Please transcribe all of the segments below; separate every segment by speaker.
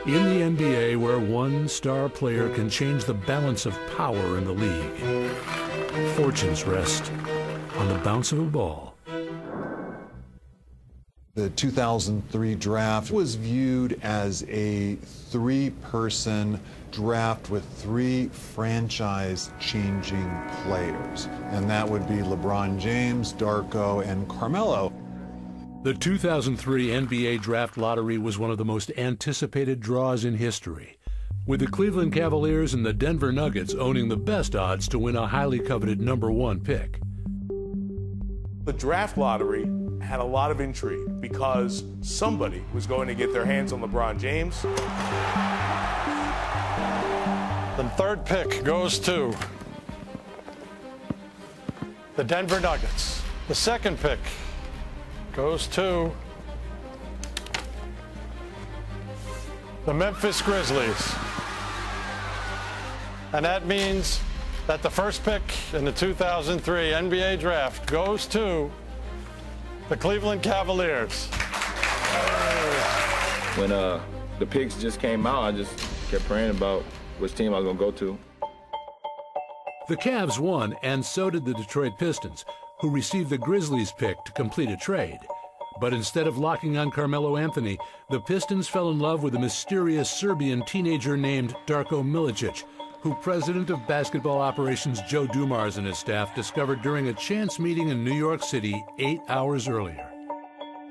Speaker 1: In the NBA, where one star player can change the balance of power in the league, fortunes rest on the bounce of a ball.
Speaker 2: The 2003 draft was viewed as a three-person draft with three franchise-changing players, and that would be LeBron James, Darko, and Carmelo.
Speaker 1: The 2003 NBA Draft Lottery was one of the most anticipated draws in history, with the Cleveland Cavaliers and the Denver Nuggets owning the best odds to win a highly coveted #1 pick.
Speaker 3: The draft lottery had a lot of intrigue because somebody was going to get their hands on LeBron James.
Speaker 4: The third pick goes to the Denver Nuggets. The second pick goes to the Memphis Grizzlies. And that means that the first pick in the 2003 NBA draft goes to the Cleveland Cavaliers.
Speaker 5: When the picks just came out, I just kept praying about which team I was going to go to.
Speaker 1: The Cavs won, and so did the Detroit Pistons, who received the Grizzlies pick to complete a trade. But instead of locking on Carmelo Anthony, the Pistons fell in love with a mysterious Serbian teenager named Darko Milicic, who president of basketball operations Joe Dumars and his staff discovered during a chance meeting in New York City 8 hours earlier.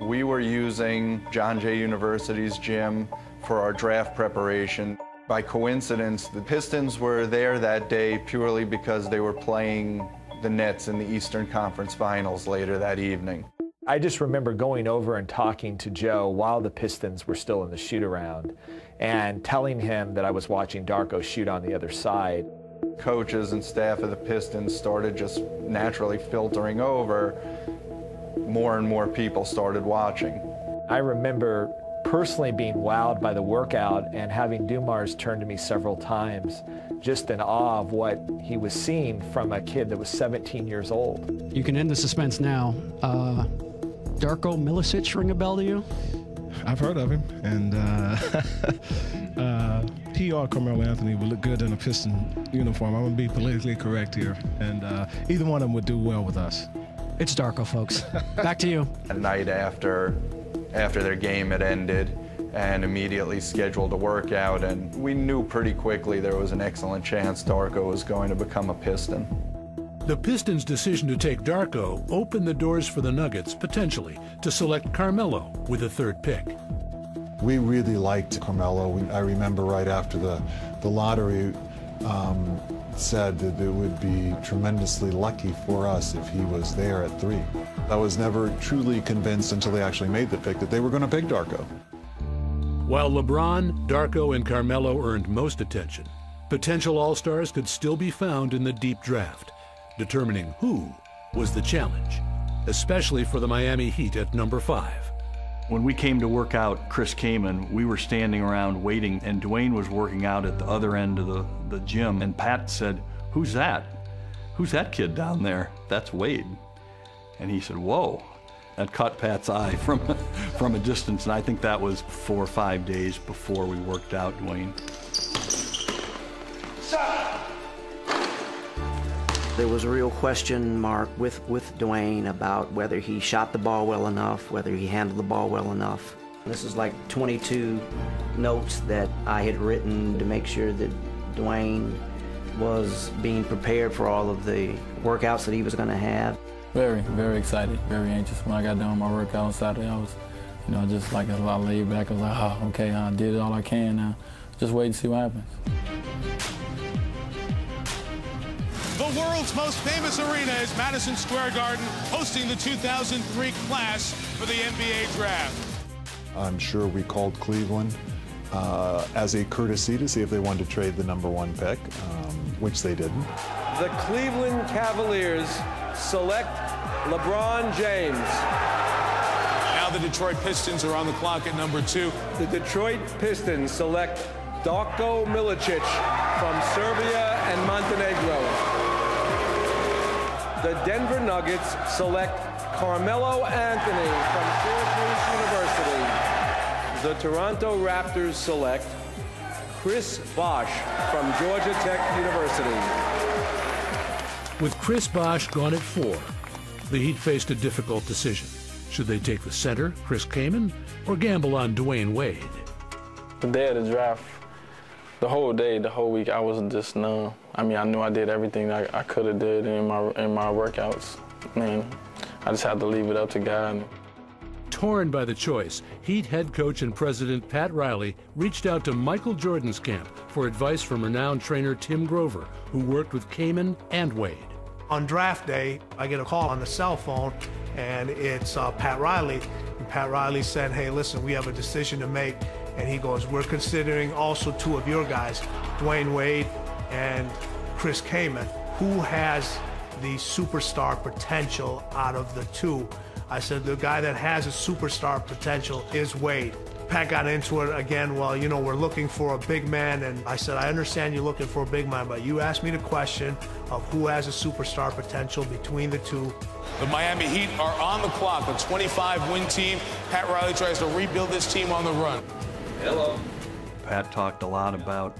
Speaker 6: We were using John Jay University's gym for our draft preparation. By coincidence, the Pistons were there that day purely because they were playing the Nets in the Eastern Conference Finals later that evening.
Speaker 7: I just remember going over and talking to Joe while the Pistons were still in the shoot-around and telling him that I was watching Darko shoot on the other side.
Speaker 6: Coaches and staff of the Pistons started just naturally filtering over. More and more people started watching.
Speaker 7: I remember personally being wowed by the workout and having Dumars turn to me several times, just in awe of what he was seeing from a kid that was 17 years old.
Speaker 8: You can end the suspense now. Darko Milicic ring a bell to you?
Speaker 9: I've heard of him, and he or Carmelo Anthony would look good in a Piston uniform. I'm going to be politically correct here, and either one of them would do well with us.
Speaker 8: It's Darko, folks. Back to you.
Speaker 6: A night after their game had ended, and immediately scheduled a workout, and we knew pretty quickly there was an excellent chance Darko was going to become a Piston.
Speaker 1: The Pistons' decision to take Darko opened the doors for the Nuggets, potentially, to select Carmelo with the third pick.
Speaker 2: We really liked Carmelo. I remember right after the lottery said that it would be tremendously lucky for us if he was there at 3. I was never truly convinced until they actually made the pick that they were going to pick Darko.
Speaker 1: While LeBron, Darko, and Carmelo earned most attention, potential All-Stars could still be found in the deep draft. Determining who was the challenge, especially for the Miami Heat at number 5.
Speaker 10: When we came to work out Chris Kaman, we were standing around waiting, and Dwayne was working out at the other end of the gym, and Pat said, "Who's that? Who's that kid down there?" "That's Wade." And he said, "Whoa." That caught Pat's eye from a distance, and I think that was 4 or 5 days before we worked out Dwayne.
Speaker 11: There was a real question mark with Dwayne about whether he shot the ball well enough, whether he handled the ball well enough. This is like 22 notes that I had written to make sure that Dwayne was being prepared for all of the workouts that he was going to have.
Speaker 12: Very, very excited, very anxious. When I got done with my workout on Saturday, I was, just like a lot laid back. I was like, oh, okay, I did all I can now. Just wait and see what happens.
Speaker 3: The world's most famous arena is Madison Square Garden, hosting the 2003 class for the NBA Draft.
Speaker 2: I'm sure we called Cleveland as a courtesy to see if they wanted to trade the #1 pick, which they didn't.
Speaker 13: The Cleveland Cavaliers select LeBron James.
Speaker 3: Now the Detroit Pistons are on the clock at number 2.
Speaker 13: The Detroit Pistons select Darko Milicic from Serbia and Montenegro. The Denver Nuggets select Carmelo Anthony from Syracuse University. The Toronto Raptors select Chris Bosh from Georgia Tech University.
Speaker 1: With Chris Bosh gone at 4, the Heat faced a difficult decision. Should they take the center, Chris Kaman, or gamble on Dwyane Wade?
Speaker 12: The day of the draft, the whole day, the whole week, I was just numb. I mean, I knew I did everything I could have did in my workouts. Man, I just had to leave it up to God.
Speaker 1: Torn by the choice, Heat head coach and president Pat Riley reached out to Michael Jordan's camp for advice from renowned trainer Tim Grover, who worked with Kaman and Wade.
Speaker 14: On draft day, I get a call on the cell phone, and it's Pat Riley. And Pat Riley said, hey, listen, we have a decision to make. And he goes, we're considering also 2 of your guys, Dwyane Wade and Chris Kaman. Who has the superstar potential out of the 2? I said, the guy that has a superstar potential is Wade. Pat got into it again, well, you know, we're looking for a big man, and I said, I understand you're looking for a big man, but you asked me the question of who has a superstar potential between the 2.
Speaker 3: The Miami Heat are on the clock, a 25-win team. Pat Riley tries to rebuild this team on the run.
Speaker 10: Hello. Pat talked a lot about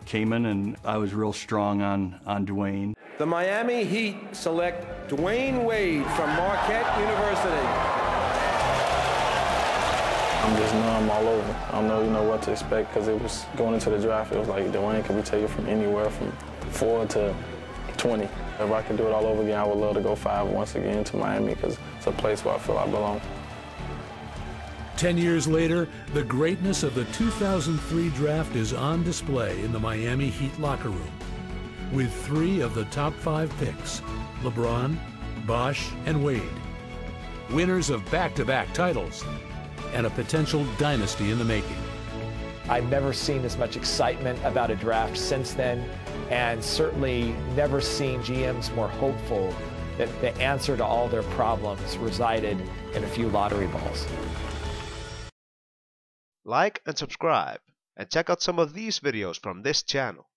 Speaker 10: Kaman, and I was real strong on Dwyane.
Speaker 13: The Miami Heat select Dwyane Wade from Marquette University.
Speaker 12: I'm just numb all over. I don't know what to expect, because it was going into the draft, it was like, Dwyane could be taken from anywhere from 4 to 20. If I could do it all over again, I would love to go 5 once again to Miami, because it's a place where I feel I belong.
Speaker 1: 10 years later, the greatness of the 2003 draft is on display in the Miami Heat locker room, with 3 of the top 5 picks, LeBron, Bosh, and Wade, winners of back-to-back titles, and a potential dynasty in the making.
Speaker 7: I've never seen as much excitement about a draft since then, and certainly never seen GMs more hopeful that the answer to all their problems resided in a few lottery balls.
Speaker 15: Like and subscribe, and check out some of these videos from this channel.